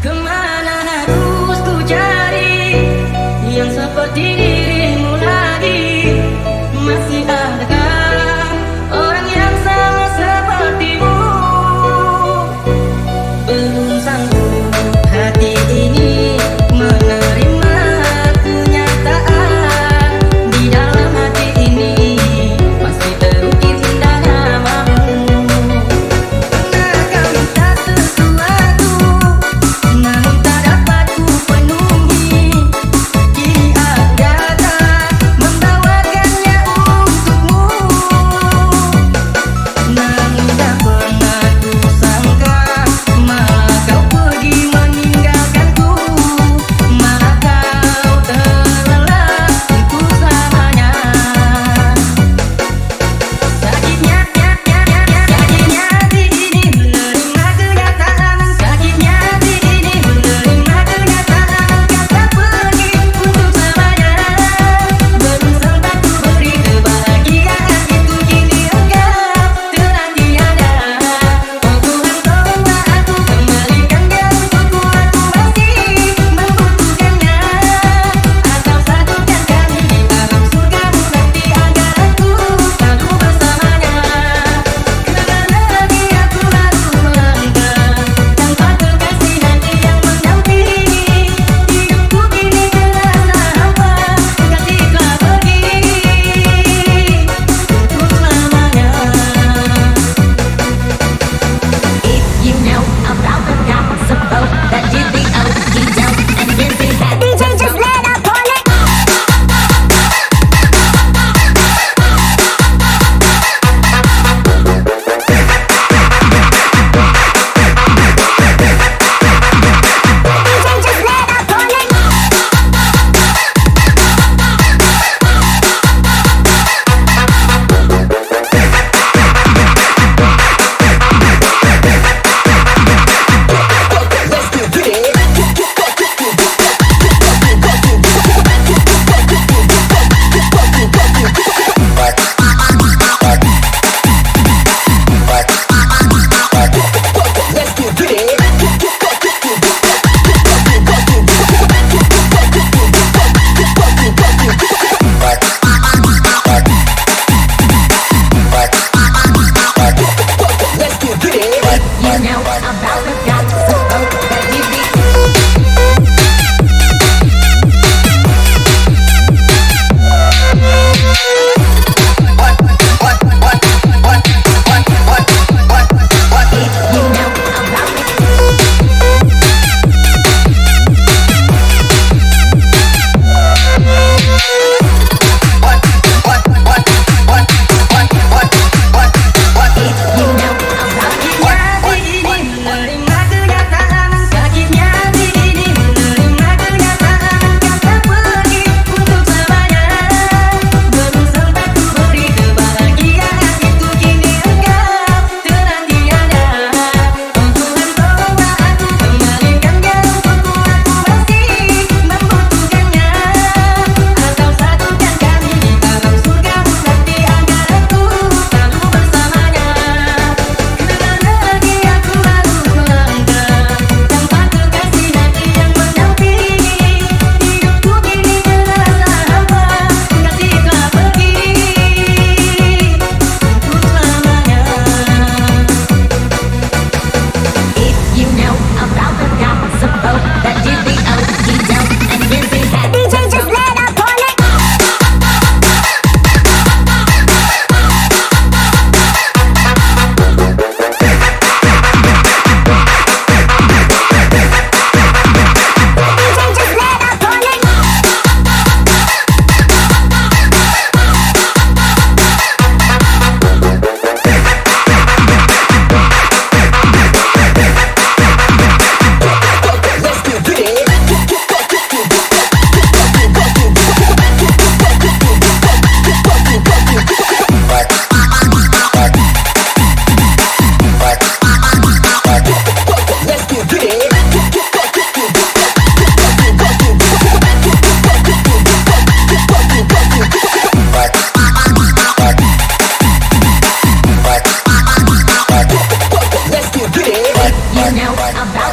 Kemana harus ku cari yang seperti dirimu lagi? Masih adakah orang yang sama sepertimu? Belum sanggup hati ini menerima kenyataan. Di dalam hati ini masih terukir indah namamu. Pernah kau minta sesuatu, namun tak dapat ku penuhi. Kini aku datang membawakannya untukmu. Namun tak pernah ku sangka, malah kau pergi meninggalkanku. Malah kau terlelap untuk selamanya. Sakitnya hati ini menerima kenyataan. Sakitnya hati ini menerima kenyataan. Kata pergi untuk selamanya. Belum sempat ku beri kebahagiaan itu, kini engkau telah tiada. Oh Tuhan, tolonglah aku, kembalikan dia untukku. Aku masih membutuhkannya. Atau satukan kami di alam surgamu nanti, agar aku selalu bersamanya. Karena lagi aku harus melangkah tanpa kekasih hati yang mendampingi. Hidupku kini terasa hampa, kekasih telah pergi untuk selamanya. If you know about the gospel that did the OG jump and this is that DJ just let up on it. DJ just let up on it. You know about the gospel that did the you know about the you know about the Hati ini menerima you know about